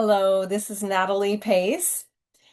Hello, this is Natalie Pace,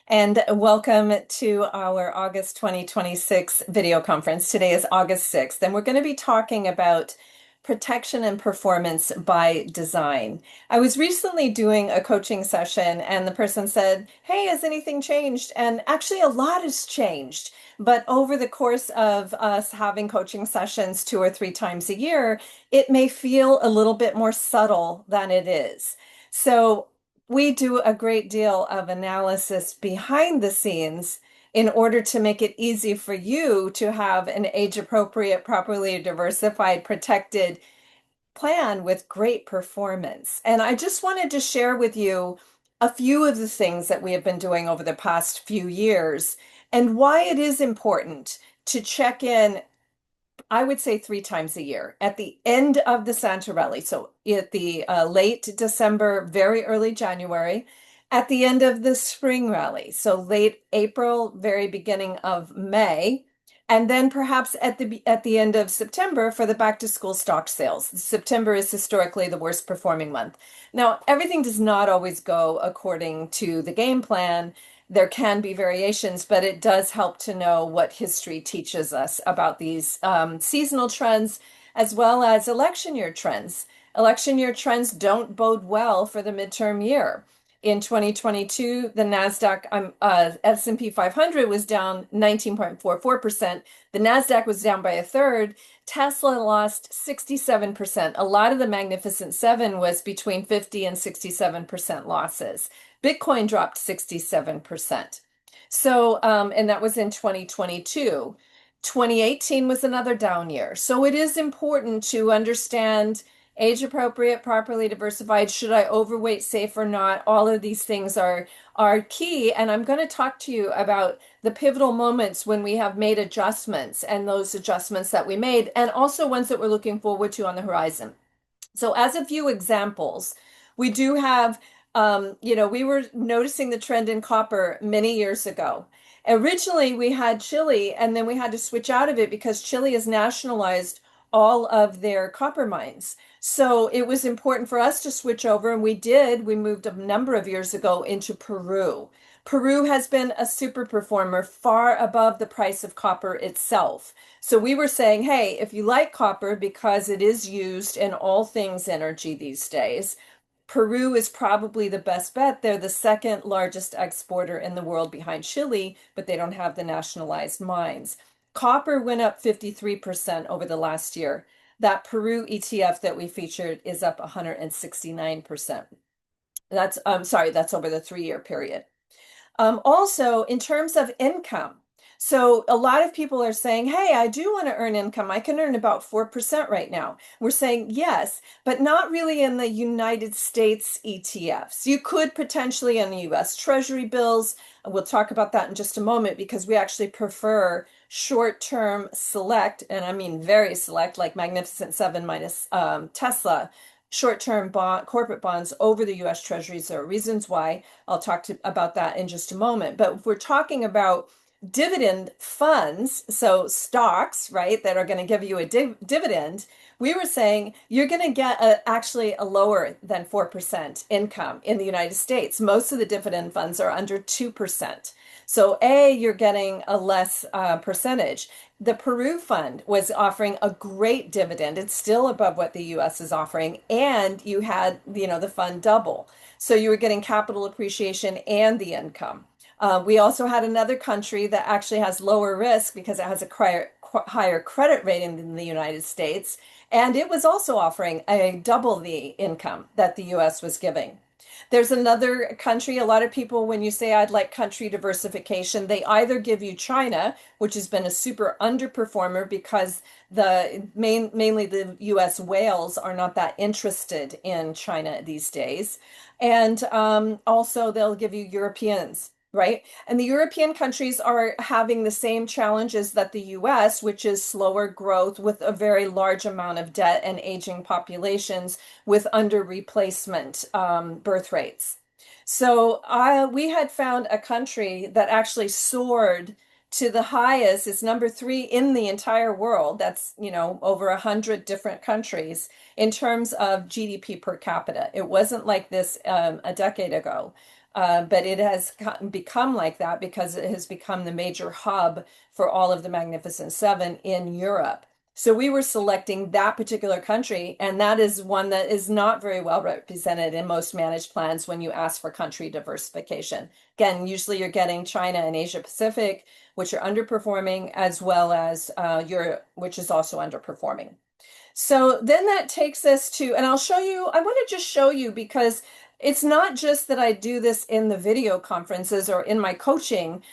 and welcome to our August 2026 video conference. Today is August 6th, and we're going to be talking about protection and performance by design. I was recently doing a coaching session, and the person said, "Hey, has anything changed?" And actually, a lot has changed. But over the course of us having coaching sessions 2 or 3 times a year, it may feel a little bit more subtle than it is. So, we do a great deal of analysis behind the scenes in order to make it easy for you to have an age appropriate, properly diversified, protected plan with great performance. And I just wanted to share with you a few of the things that we have been doing over the past few years and why it is important to check in. I would say 3 times a year at the end of the Santa Rally. So at the late December, very early January, at the end of the spring rally. So late April, very beginning of May, and then perhaps at the end of September for the back to school stock sales. September is historically the worst performing month. Now, everything does not always go according to the game plan. There can be variations, but it does help to know what history teaches us about these seasonal trends as well as election year trends. Election year trends don't bode well for the midterm year. In 2022, the NASDAQ S&P 500 was down 19.44%. The NASDAQ was down by a third. Tesla lost 67%. A lot of the Magnificent Seven was between 50 and 67% losses. Bitcoin dropped 67%. So, and that was in 2022. 2018 was another down year. So it is important to understand age appropriate, properly diversified. Should I overweight safe or not? All of these things are key. And I'm going to talk to you about the pivotal moments when we have made adjustments and those adjustments that we made, and also ones that we're looking forward to on the horizon. So as a few examples, we do have, we were noticing the trend in copper many years ago. Originally, we had Chile, and then we had to switch out of it because Chile has nationalized all of their copper mines. So it was important for us to switch over, and we did. We moved a number of years ago into Peru. Peru has been a super performer, far above the price of copper itself. So we were saying, hey, if you like copper, because it is used in all things energy these days, Peru is probably the best bet. They're the second largest exporter in the world behind Chile, but they don't have the nationalized mines. Copper went up 53% over the last year. That Peru ETF that we featured is up 169%. That's over the 3-year period. Also, in terms of income, so a lot of people are saying, hey, I do want to earn income. I can earn about 4% right now. We're saying yes, but not really in the United States ETFs. You could potentially in the US Treasury bills. We'll talk about that in just a moment because we actually prefer short-term select, and I mean very select, like Magnificent Seven minus Tesla, short-term corporate bonds over the US Treasuries. There are reasons why. I'll talk about that in just a moment. But if we're talking about dividend funds, so stocks, right, that are going to give you a dividend, we were saying you're going to get actually a lower than 4% income in the United States. Most of the dividend funds are under 2%. So you're getting a less percentage. The Peru fund was offering a great dividend. It's still above what the US is offering. And you had, the fund double. So you were getting capital appreciation and the income. We also had another country that actually has lower risk because it has a higher credit rating than the United States. And it was also offering a double the income that the US was giving. There's another country, a lot of people, when you say I'd like country diversification, they either give you China, which has been a super underperformer because mainly the US whales are not that interested in China these days. And also they'll give you Europeans. Right? And the European countries are having the same challenges that the US, which is slower growth with a very large amount of debt and aging populations with under replacement birth rates. So we had found a country that actually soared to the highest. It's number three in the entire world. That's, over 100 different countries in terms of GDP per capita. It wasn't like this a decade ago. But it has become like that because it has become the major hub for all of the Magnificent Seven in Europe. So we were selecting that particular country, and that is one that is not very well represented in most managed plans when you ask for country diversification. Again, usually you're getting China and Asia Pacific, which are underperforming, as well as Europe, which is also underperforming. So then that takes us to, and I'll show you, I want to just show you because it's not just that I do this in the video conferences or in my coaching.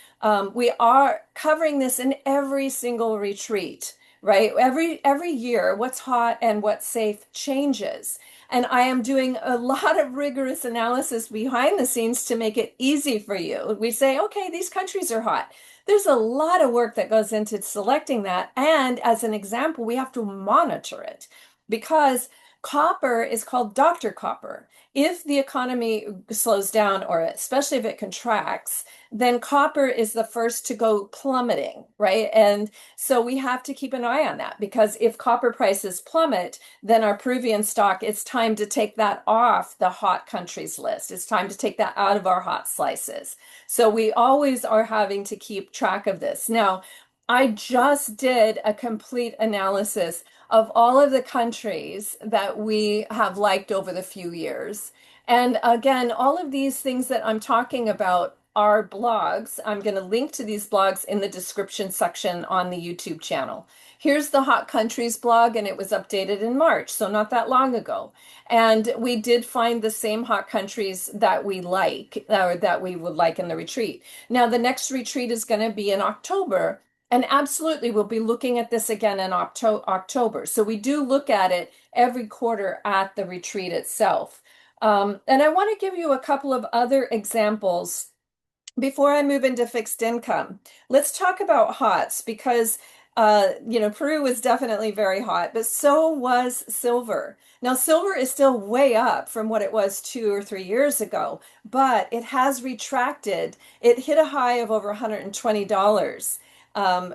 We are covering this in every single retreat, right? Every year, what's hot and what's safe changes. And I am doing a lot of rigorous analysis behind the scenes to make it easy for you. We say, okay, these countries are hot. There's a lot of work that goes into selecting that. And as an example, we have to monitor it because copper is called Dr. Copper. If the economy slows down, or especially if it contracts, then copper is the first to go plummeting, right? And so we have to keep an eye on that because if copper prices plummet, then our Peruvian stock, it's time to take that off the hot countries list. It's time to take that out of our hot slices. So we always are having to keep track of this. Now, I just did a complete analysis of all of the countries that we have liked over the few years. And again, all of these things that I'm talking about are blogs. I'm going to link to these blogs in the description section on the YouTube channel. Here's the Hot Countries blog, and it was updated in March, so not that long ago. And we did find the same hot countries that we like, or that we would like in the retreat. Now, the next retreat is going to be in October. And absolutely, we'll be looking at this again in October. So we do look at it every quarter at the retreat itself. And I want to give you a couple of other examples before I move into fixed income. Let's talk about HOTS because, Peru was definitely very hot, but so was silver. Now, silver is still way up from what it was 2 or 3 years ago, but it has retracted. It hit a high of over $120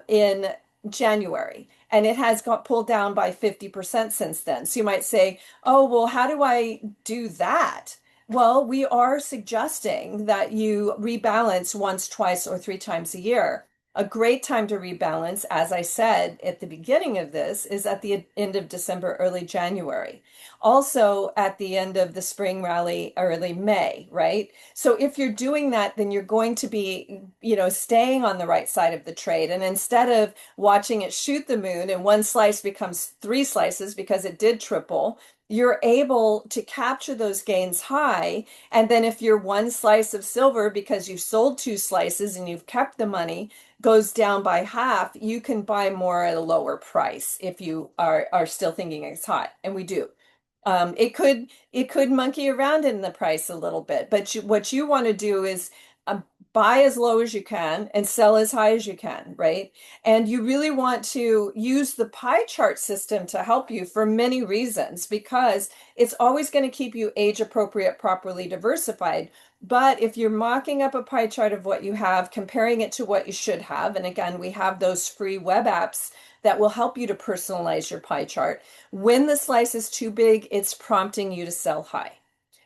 in January, and it has got pulled down by 50% since then. So you might say, oh, well, how do I do that? Well, we are suggesting that you rebalance once, twice, or three times a year. A great time to rebalance, as I said at the beginning of this, is at the end of December, early January. Also at the end of the spring rally, early May, right? So if you're doing that, then you're going to be, staying on the right side of the trade. And instead of watching it shoot the moon and one slice becomes three slices because it did triple, you're able to capture those gains high. And then if you're one slice of silver because you sold two slices and you've kept the money, goes down by half, you can buy more at a lower price if you are still thinking it's hot. And we do. It could monkey around in the price a little bit, but what you want to do is buy as low as you can and sell as high as you can, right? And you really want to use the pie chart system to help you for many reasons, because it's always going to keep you age appropriate, properly diversified. But if you're mocking up a pie chart of what you have, comparing it to what you should have, and again, we have those free web apps that will help you to personalize your pie chart. When the slice is too big, it's prompting you to sell high.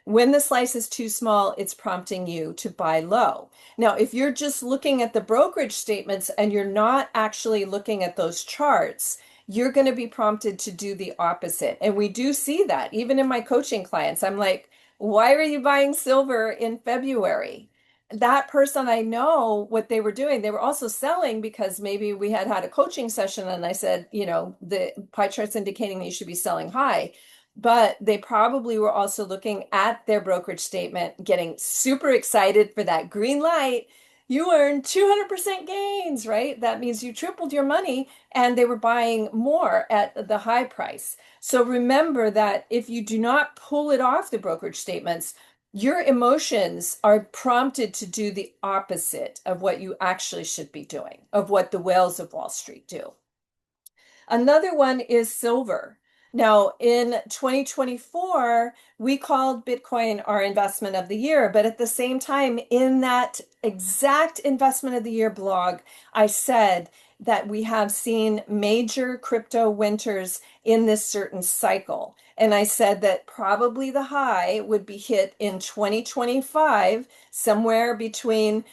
When the slice is too small, it's prompting you to buy low. Now, if you're just looking at the brokerage statements and you're not actually looking at those charts, you're going to be prompted to do the opposite. And we do see that even in my coaching clients. I'm like, why are you buying silver in February? That person, I know what they were doing. They were also selling because maybe we had had a coaching session and I said, the pie chart's indicating that you should be selling high. But they probably were also looking at their brokerage statement, getting super excited for that green light. You earned 200% gains, right? That means you tripled your money, and they were buying more at the high price. So remember that if you do not pull it off the brokerage statements, your emotions are prompted to do the opposite of what you actually should be doing, of what the whales of Wall Street do. Another one is silver. Now, in 2024, we called Bitcoin our investment of the year, but at the same time, in that exact investment of the year blog, I said that we have seen major crypto winters in this certain cycle. And I said that probably the high would be hit in 2025, somewhere between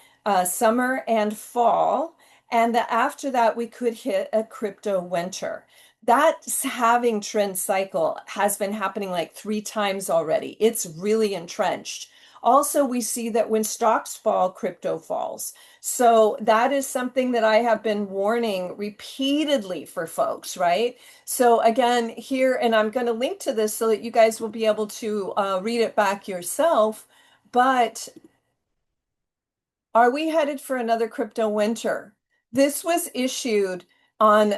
summer and fall, and that after that, we could hit a crypto winter. That halving trend cycle has been happening like 3 times already. It's really entrenched. Also, we see that when stocks fall, crypto falls. So that is something that I have been warning repeatedly for folks, right? So again, here, and I'm going to link to this so that you guys will be able to read it back yourself. But are we headed for another crypto winter? This was issued on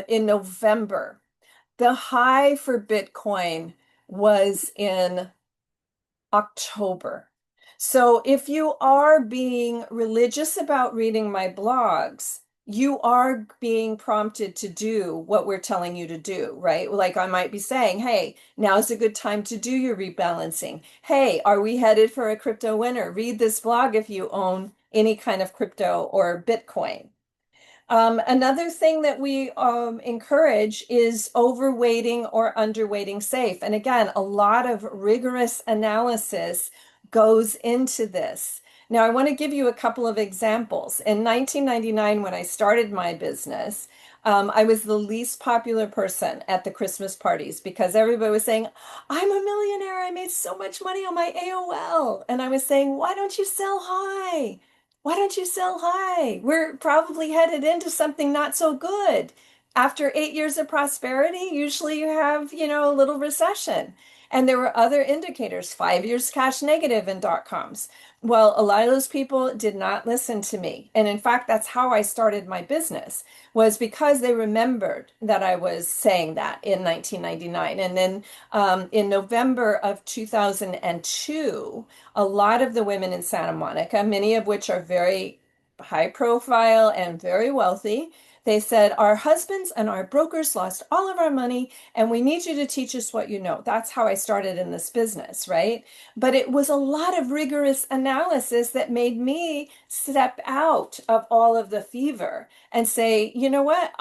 in November. The high for Bitcoin was in October. So if you are being religious about reading my blogs, you are being prompted to do what we're telling you to do, right? Like I might be saying, hey, now's a good time to do your rebalancing. Hey, are we headed for a crypto winter? Read this blog if you own any kind of crypto or Bitcoin. Another thing that we encourage is overweighting or underweighting safe. And again, a lot of rigorous analysis goes into this. Now, I want to give you a couple of examples. In 1999, when I started my business, I was the least popular person at the Christmas parties because everybody was saying, I'm a millionaire. I made so much money on my AOL. And I was saying, why don't you sell high? Why don't you sell high? We're probably headed into something not so good. After 8 years of prosperity, usually you have, a little recession. And there were other indicators, 5 years cash negative in dot coms. Well, a lot of those people did not listen to me. And in fact, that's how I started my business, was because they remembered that I was saying that in 1999. And then in November of 2002, a lot of the women in Santa Monica, many of which are very high profile and very wealthy, they said, our husbands and our brokers lost all of our money, and we need you to teach us what you know. That's how I started in this business, right? But it was a lot of rigorous analysis that made me step out of all of the fever and say, you know what?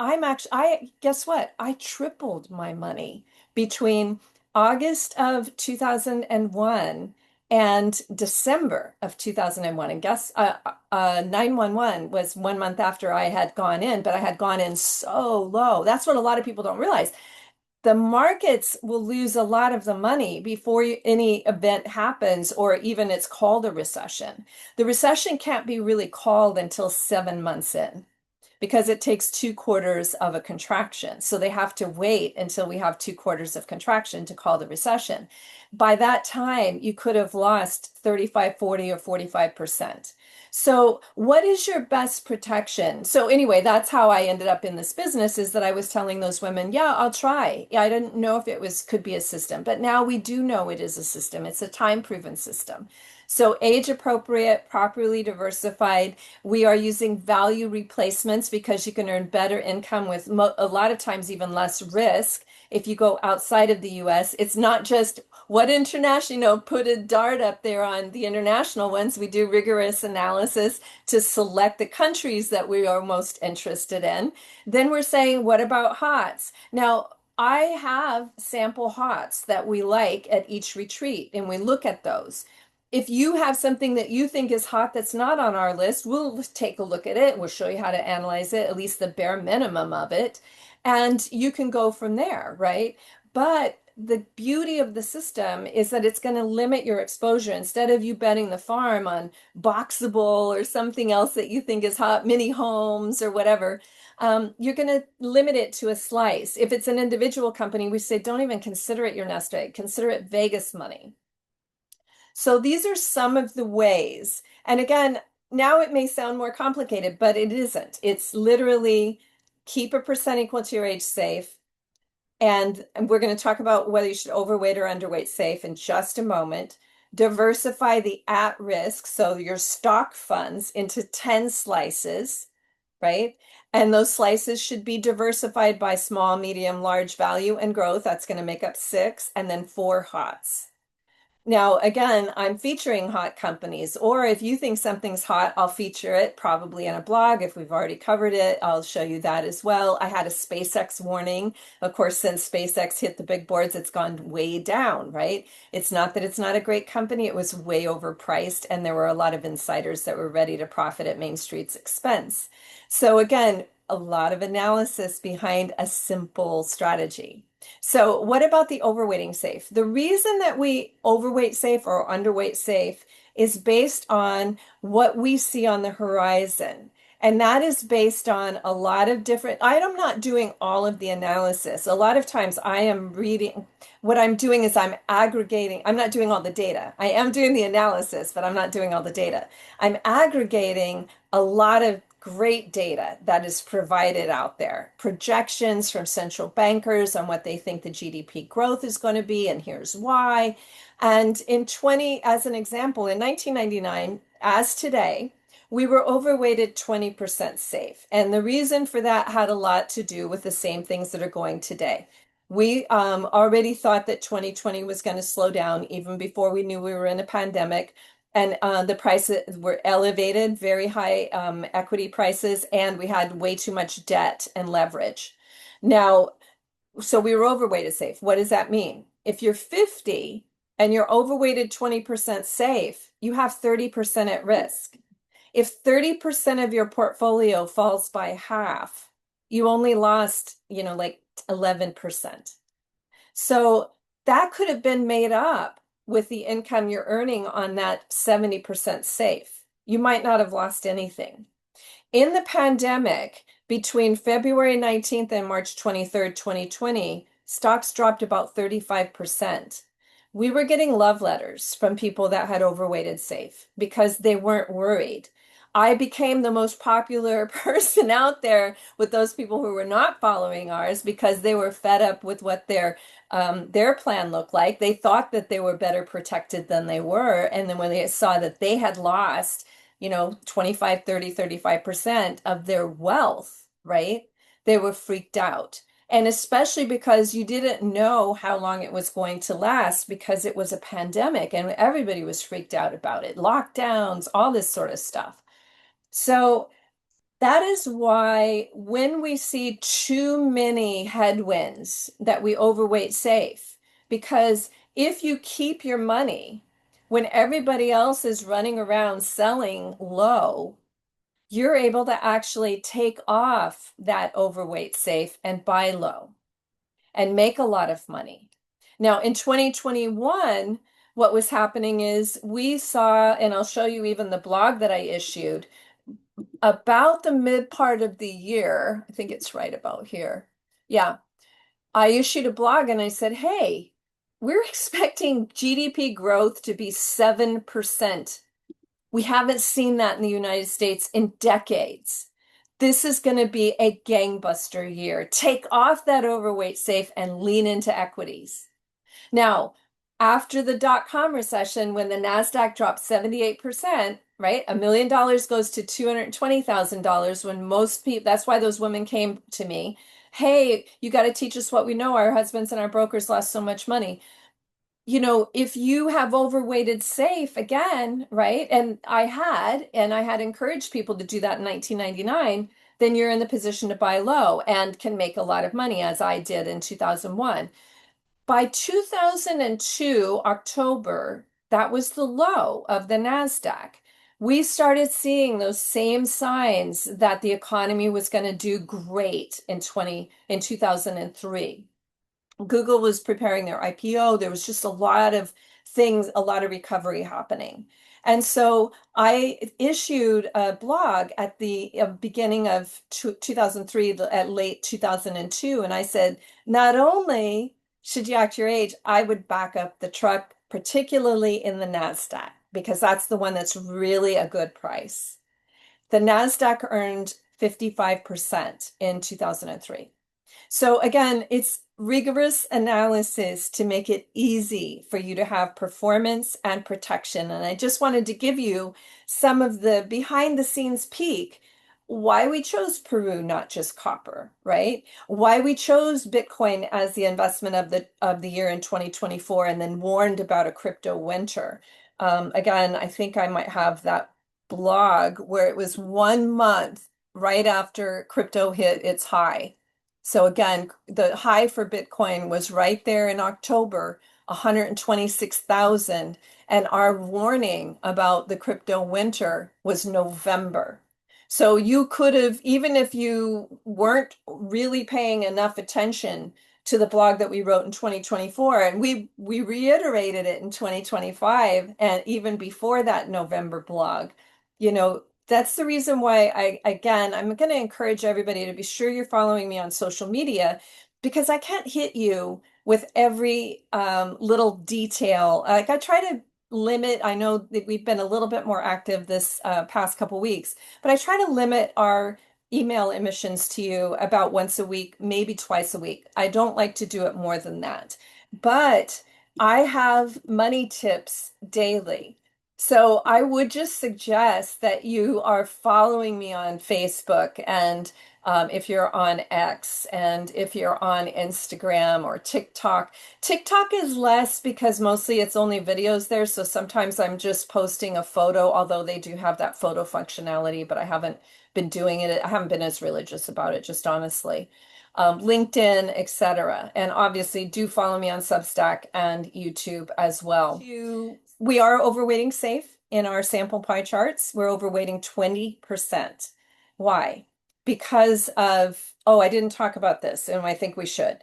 Guess what? I tripled my money between August of 2001 and December of 2001. And guess 911 was 1 month after I had gone in, but I had gone in so low. That's what a lot of people don't realize. The markets will lose a lot of the money before any event happens, or even it's called a recession. The recession can't be really called until 7 months in, because it takes 2 quarters of a contraction. So they have to wait until we have 2 quarters of contraction to call the recession. By that time, you could have lost 35, 40, or 45%. So what is your best protection? So anyway, that's how I ended up in this business, is that I was telling those women, yeah, I'll try. Yeah, I didn't know if it could be a system, but now we do know it is a system. It's a time-proven system. So age appropriate, properly diversified. We are using value replacements because you can earn better income with a lot of times even less risk. If you go outside of the US, it's not just what international, put a dart up there on the international ones. We do rigorous analysis to select the countries that we are most interested in. Then we're saying, what about HOTS? Now, I have sample HOTS that we like at each retreat, and we look at those. If you have something that you think is hot that's not on our list, we'll take a look at it. We'll show you how to analyze it, at least the bare minimum of it. And you can go from there, right? But the beauty of the system is that it's going to limit your exposure. Instead of you betting the farm on Boxable or something else that you think is hot, mini homes or whatever, you're going to limit it to a slice. If it's an individual company, we say don't even consider it your nest egg, consider it Vegas money. So these are some of the ways. And again, now it may sound more complicated, but it isn't. It's literally keep a percent equal to your age safe. And we're going to talk about whether you should overweight or underweight safe in just a moment. Diversify the at risk, so your stock funds, into 10 slices. right? And those slices should be diversified by small, medium, large, value, and growth. That's going to make up six, and then four hots. Now, again, I'm featuring hot companies, or if you think something's hot, I'll feature it probably in a blog. If we've already covered it, I'll show you that as well. I had a SpaceX warning. Of course, since SpaceX hit the big boards, it's gone way down, right? It's not that it's not a great company, it was way overpriced, and there were a lot of insiders that were ready to profit at Main Street's expense. So, again, a lot of analysis behind a simple strategy. So what about the overweighting safe? The reason that we overweight safe or underweight safe is based on what we see on the horizon. And that is based on a lot of different, I'm not doing all of the analysis. A lot of times I am reading, what I'm doing is I'm aggregating, I'm not doing all the data. I am doing the analysis, but I'm not doing all the data. I'm aggregating a lot of great data that is provided out there. Projections from central bankers on what they think the GDP growth is going to be, and here's why. And as an example, in 1999, as today, we were overweighted 20% safe. And the reason for that had a lot to do with the same things that are going today. We already thought that 2020 was going to slow down even before we knew we were in a pandemic. And the prices were elevated, very high equity prices, and we had way too much debt and leverage. Now, so we were overweighted safe. What does that mean? If you're 50 and you're overweighted 20% safe, you have 30% at risk. If 30% of your portfolio falls by half, you only lost, like 11%. So that could have been made up with the income you're earning on that 70% safe. You might not have lost anything. In the pandemic, between February 19th and March 23rd, 2020, stocks dropped about 35%. We were getting love letters from people that had overweighted safe because they weren't worried. I became the most popular person out there with those people who were not following ours because they were fed up with what their plan looked like. They thought that they were better protected than they were. And then when they saw that they had lost, 25, 30, 35% of their wealth, right? They were freaked out. And especially because you didn't know how long it was going to last because it was a pandemic and everybody was freaked out about it. Lockdowns, all this sort of stuff. So that is why when we see too many headwinds that we overweight safe, because if you keep your money when everybody else is running around selling low, you're able to actually take off that overweight safe and buy low and make a lot of money. Now, in 2021, what was happening is we saw, and I'll show you even the blog that I issued, about the mid part of the year, I think it's right about here. Yeah, I issued a blog and I said, hey, we're expecting GDP growth to be 7%. We haven't seen that in the United States in decades. This is going to be a gangbuster year. Take off that overweight safe and lean into equities. Now, after the dot-com recession, when the NASDAQ dropped 78%, right? $1 million goes to $220,000 when most people, that's why those women came to me. Hey, you got to teach us what we know. Our husbands and our brokers lost so much money. If you have overweighted safe again, right? And I had encouraged people to do that in 1999, then you're in the position to buy low and can make a lot of money, as I did in 2001. By 2002, October, that was the low of the NASDAQ. We started seeing those same signs that the economy was going to do great in 2003. Google was preparing their IPO. There was just a lot of things, a lot of recovery happening. And so I issued a blog at the beginning of 2003, at late 2002, and I said, not only should you act your age, I would back up the truck, particularly in the NASDAQ, because that's the one that's really a good price. The NASDAQ earned 55% in 2003. So again, it's rigorous analysis to make it easy for you to have performance and protection. And I just wanted to give you some of the behind the scenes peek why we chose Peru, not just copper, right? Why we chose Bitcoin as the investment of the year in 2024 and then warned about a crypto winter. Again, I think I might have that blog where it was 1 month right after crypto hit its high. So again, the high for Bitcoin was right there in October, 126,000, and our warning about the crypto winter was November. So you could have, even if you weren't really paying enough attention to the blog that we wrote in 2024, and we reiterated it in 2025, and even before that November blog, that's the reason why I'm going to encourage everybody to be sure you're following me on social media because I can't hit you with every little detail. Like I try to limit, I know that we've been a little bit more active this past couple weeks, but I try to limit our email emissions to you about once a week, maybe twice a week. I don't like to do it more than that. But I have money tips daily. So I would just suggest that you are following me on Facebook and if you're on X and if you're on Instagram or TikTok. TikTok is less because mostly it's only videos there. So sometimes I'm just posting a photo, although they do have that photo functionality, but I haven't been doing it. I haven't been as religious about it, just honestly. LinkedIn, etc. And obviously do follow me on Substack and YouTube as well. We are overweighting safe in our sample pie charts. We're overweighting 20%. Why? Because of, oh, I didn't talk about this, and I think we should.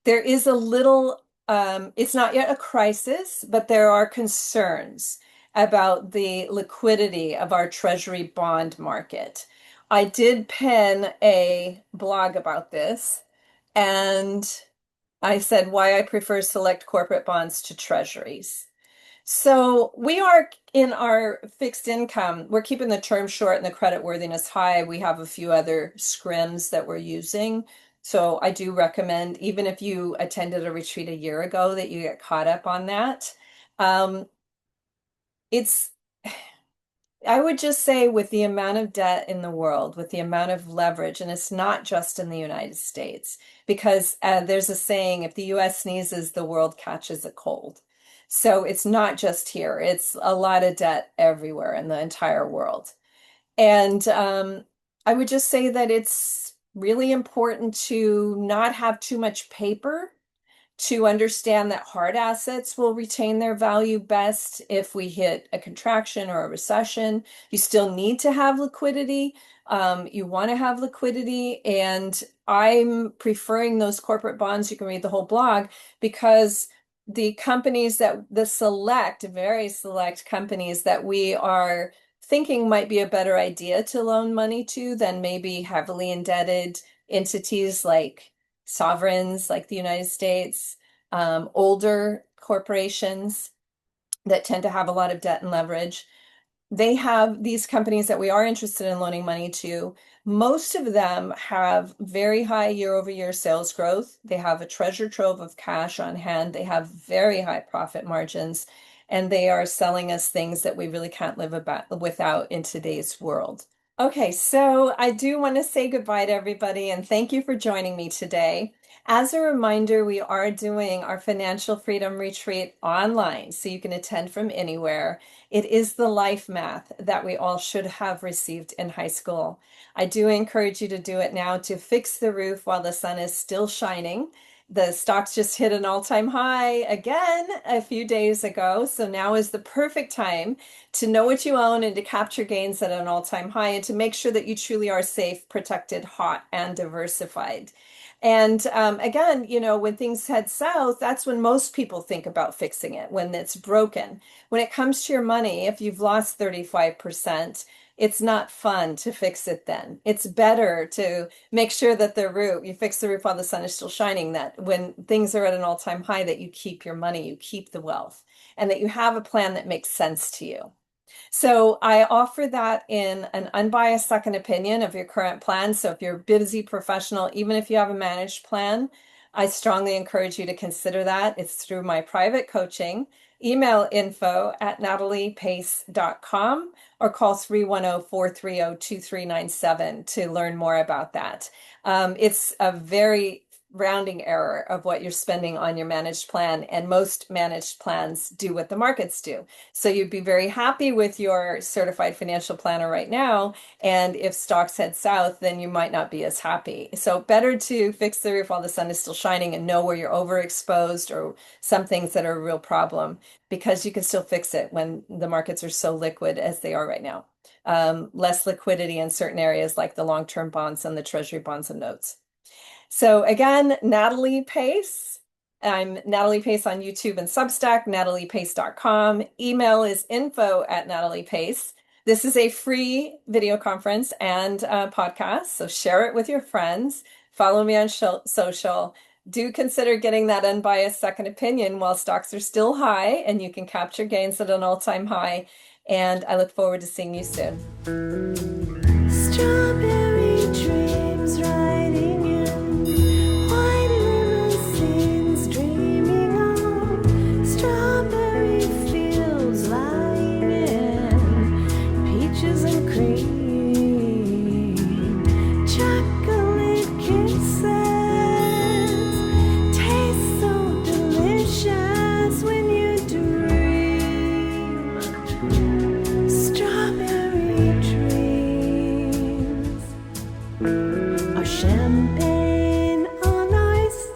There is a little, it's not yet a crisis, but there are concerns about the liquidity of our treasury bond market. I did pen a blog about this, and I said why I prefer select corporate bonds to treasuries. So we are in our fixed income, we're keeping the term short and the credit worthiness high. We have a few other scrims that we're using. So I do recommend, even if you attended a retreat a year ago, that you get caught up on that. Um, it's I would just say with the amount of debt in the world, with the amount of leverage, and it's not just in the United States, because there's a saying, if the US sneezes, the world catches a cold. So it's not just here, it's a lot of debt everywhere in the entire world. And I would just say that it's really important to not have too much paper to understand that hard assets will retain their value best if we hit a contraction or a recession. You still need to have liquidity. You want to have liquidity, and I'm preferring those corporate bonds. You can read the whole blog because the companies the select, very select companies that we are thinking might be a better idea to loan money to than maybe heavily indebted entities like sovereigns like the United States, older corporations that tend to have a lot of debt and leverage. They have these companies that we are interested in loaning money to. Most of them have very high year-over-year sales growth. They have a treasure trove of cash on hand. They have very high profit margins, and they are selling us things that we really can't live without in today's world. Okay, so I do want to say goodbye to everybody and thank you for joining me today. As a reminder, we are doing our Financial Freedom Retreat online, so you can attend from anywhere. It is the life math that we all should have received in high school. I do encourage you to do it now to fix the roof while the sun is still shining. The stocks just hit an all-time high again a few days ago, so now is the perfect time to know what you own and to capture gains at an all-time high and to make sure that you truly are safe, protected, hot, and diversified. And again, when things head south, that's when most people think about fixing it, when it's broken. When it comes to your money, if you've lost 35%, it's not fun to fix it then. It's better to make sure that you fix the roof while the sun is still shining, that when things are at an all-time high, that you keep your money, you keep the wealth, and that you have a plan that makes sense to you. So I offer that in an unbiased second opinion of your current plan. So if you're a busy professional, even if you have a managed plan, I strongly encourage you to consider that. It's through my private coaching. email info@nataliepace.com or call 310-430-2397 to learn more about that. It's a very rounding error of what you're spending on your managed plan, and most managed plans do what the markets do. So you'd be very happy with your certified financial planner right now, and if stocks head south, then you might not be as happy. So better to fix the roof while the sun is still shining and know where you're overexposed or some things that are a real problem, because you can still fix it when the markets are so liquid as they are right now. Less liquidity in certain areas like the long-term bonds and the treasury bonds and notes. So again, Natalie Pace. I'm Natalie Pace on YouTube and Substack, nataliepace.com. Email is info@nataliepace. This is a free video conference and podcast, so share it with your friends. Follow me on social. Do consider getting that unbiased second opinion while stocks are still high, and you can capture gains at an all-time high. And I look forward to seeing you soon. Strawberry dreams riding in white limousines, dreaming on strawberry fields lying in peaches and cream, chocolate kisses taste so delicious when you dream. Strawberry dreams are champagne on ice.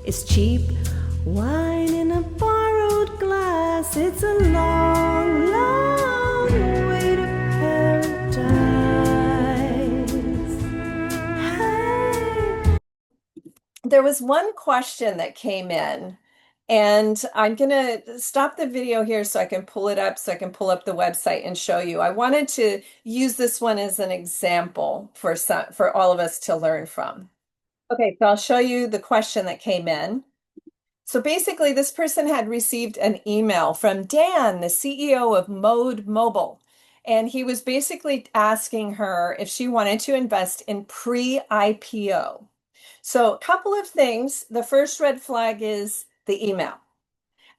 It's cheap wine in a borrowed glass. It's a long, long way to paradise. Hey. There was one question that came in, and I'm going to stop the video here so I can pull it up, so I can pull up the website and show you. I wanted to use this one as an example for all of us to learn from. Okay, so I'll show you the question that came in. So basically, this person had received an email from Dan, the CEO of Mode Mobile, and he was basically asking her if she wanted to invest in pre-IPO. So, a couple of things. The first red flag is the email.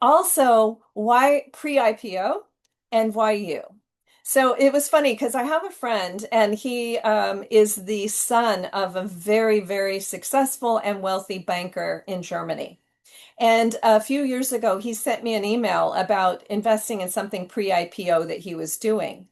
Also, why pre-IPO and why you? So it was funny because I have a friend, and he is the son of a very, very successful and wealthy banker in Germany. And a few years ago, he sent me an email about investing in something pre-IPO that he was doing.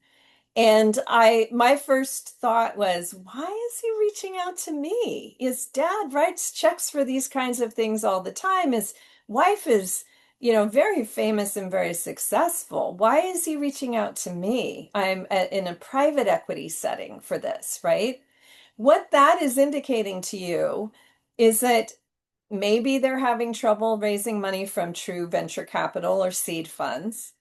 And my first thought was, why is he reaching out to me? His dad writes checks for these kinds of things all the time. His wife is, very famous and very successful. Why is he reaching out to me? I'm in a private equity setting for this, right? What that is indicating to you is that maybe they're having trouble raising money from true venture capital or seed funds.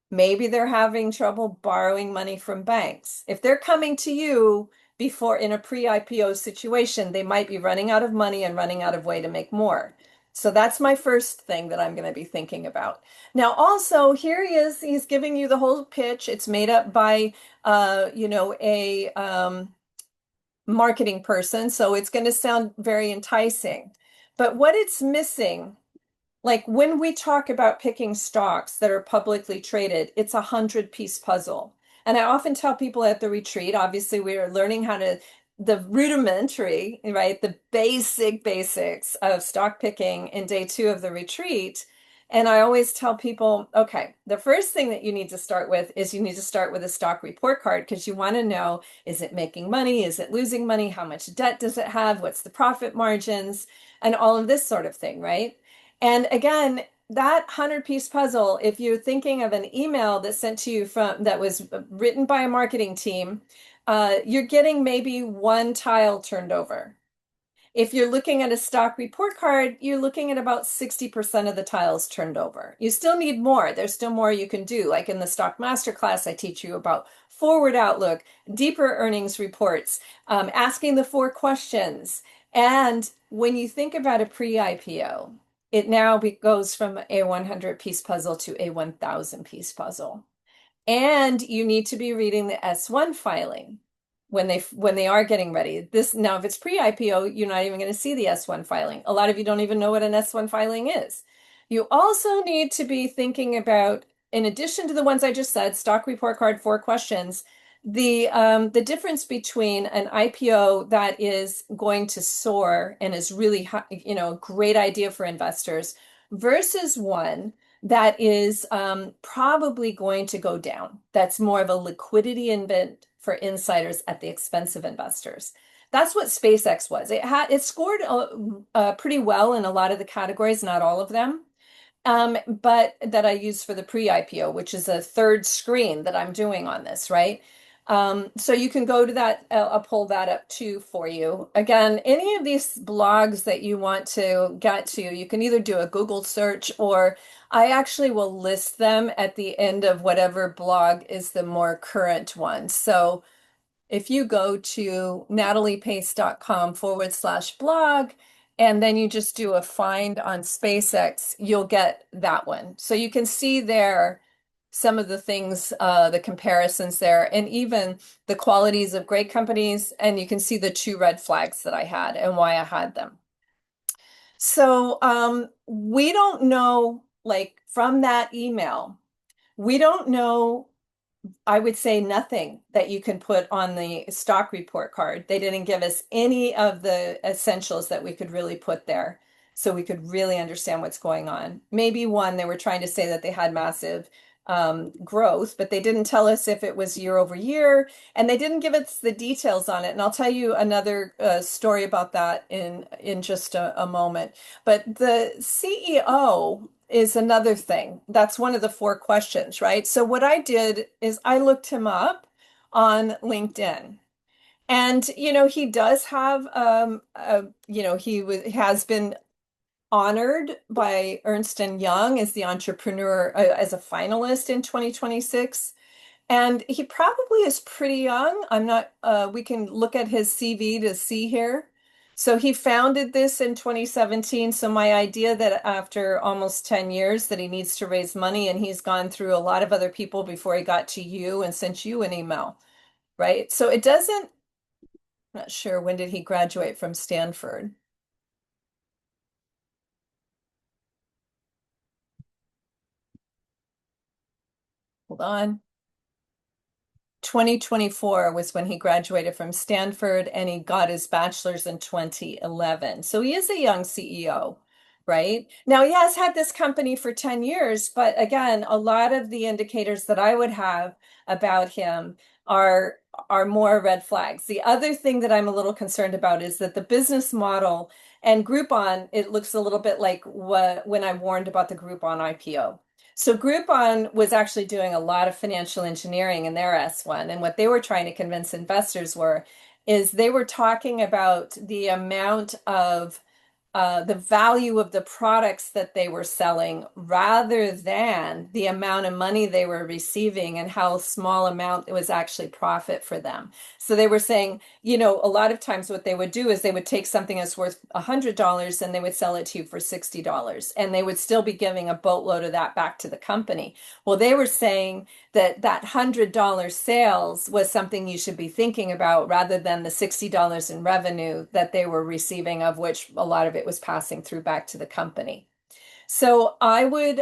Maybe they're having trouble borrowing money from banks. If they're coming to you before in a pre-IPO situation, they might be running out of money and running out of way to make more. So that's my first thing that I'm going to be thinking about. Now, also, here he is. He's giving you the whole pitch. It's made up by, a marketing person, so it's going to sound very enticing. But what it's missing, like when we talk about picking stocks that are publicly traded, it's a 100-piece puzzle. And I often tell people at the retreat, obviously we are learning the rudimentary, right? The basics of stock picking in day 2 of the retreat. And I always tell people, okay, the first thing that you need to start with is you need to start with a stock report card, because you want to know, is it making money? Is it losing money? How much debt does it have? What's the profit margins? And all of this sort of thing, right? And again, that 100-piece puzzle, if you're thinking of an email that's sent to you that was written by a marketing team, you're getting maybe one tile turned over. If you're looking at a stock report card, you're looking at about 60% of the tiles turned over. You still need more. There's still more you can do. Like in the Stock Masterclass, I teach you about forward outlook, deeper earnings reports, asking the 4 questions. And when you think about a pre-IPO, it now goes from a 100-piece puzzle to a 1,000-piece puzzle. And you need to be reading the S1 filing when they are getting ready. This now, if it's pre-IPO, you're not even going to see the S1 filing. A lot of you don't even know what an S1 filing is. You also need to be thinking about, in addition to the ones I just said, stock report card, four questions, the difference between an IPO that is going to soar and is really a great idea for investors versus one that is probably going to go down. That's more of a liquidity event for insiders at the expense of investors. That's what SpaceX was. It scored pretty well in a lot of the categories, not all of them. But that I use for the pre-IPO, which is a third screen that I'm doing on this, right? So you can go to that. I'll pull that up too for you. Again, any of these blogs that you want to get to, you can either do a Google search or I actually will list them at the end of whatever blog is the more current one. So if you go to nataliepace.com/blog and then you just do a find on SpaceX, you'll get that one. So you can see there some of the things, the comparisons there, and even the qualities of great companies. And you can see the two red flags that I had and why I had them. So we don't know, like from that email, we don't know. I would say nothing that you can put on the stock report card. They didn't give us any of the essentials that we could really put there so we could really understand what's going on. Maybe one, they were trying to say that they had massive growth, but they didn't tell us if it was year over year, and they didn't give us the details on it. And I'll tell you another story about that in just a moment. But the CEO is another thing. That's one of the four questions, right? So what I did is I looked him up on LinkedIn. And he does have has been honored by Ernst and Young as the entrepreneur as a finalist in 2026. And he probably is pretty young. I'm not, we can look at his CV to see here. So he founded this in 2017. So my idea that after almost 10 years that he needs to raise money and he's gone through a lot of other people before he got to you and sent you an email, right? So it doesn't, I'm not sure when did he graduate from Stanford? Hold on. 2024 was when he graduated from Stanford and he got his bachelor's in 2011. So he is a young CEO, right? Now he has had this company for 10 years, but again, a lot of the indicators that I would have about him are are more red flags. The other thing that I'm a little concerned about is that the business model and Groupon, it looks a little bit like when I warned about the Groupon IPO. So Groupon was actually doing a lot of financial engineering in their S1, and what they were trying to convince investors is they were talking about the amount of the value of the products that they were selling rather than the amount of money they were receiving and how small amount it was actually profit for them. So they were saying, a lot of times what they would do is they would take something that's worth $100 and they would sell it to you for $60 and they would still be giving a boatload of that back to the company. Well, they were saying that $100 sales was something you should be thinking about rather than the $60 in revenue that they were receiving, of which a lot of it was passing through back to the company. So I would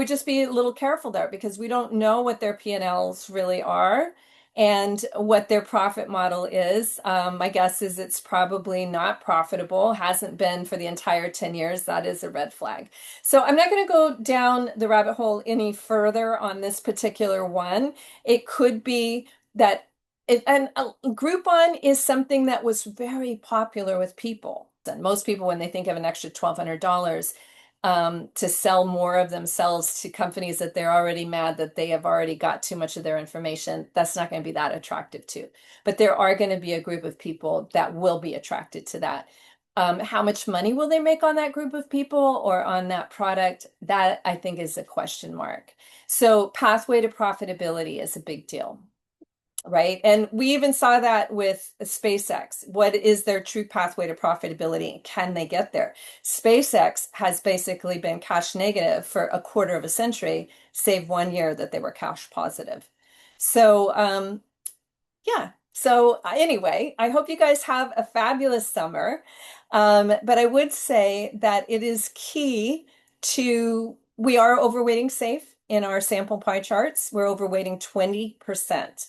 just be a little careful there because we don't know what their P&Ls really are and what their profit model is. My guess is it's probably not profitable, hasn't been for the entire 10 years. That is a red flag. So I'm not going to go down the rabbit hole any further on this particular one. It could be that and Groupon is something that was very popular with people. And most people, when they think of an extra $1,200, to sell more of themselves to companies that they're already mad that they have already got too much of their information, that's not going to be that attractive to. But there are going to be a group of people that will be attracted to that. How much money will they make on that group of people or on that product? That I think is a question mark. So pathway to profitability is a big deal. Right. And we even saw that with SpaceX. What is their true pathway to profitability? Can they get there? SpaceX has basically been cash negative for a quarter of a century, save 1 year that they were cash positive. So, yeah. So anyway, I hope you guys have a fabulous summer. But I would say that it is key we are overweighting safe in our sample pie charts. We're overweighting 20%.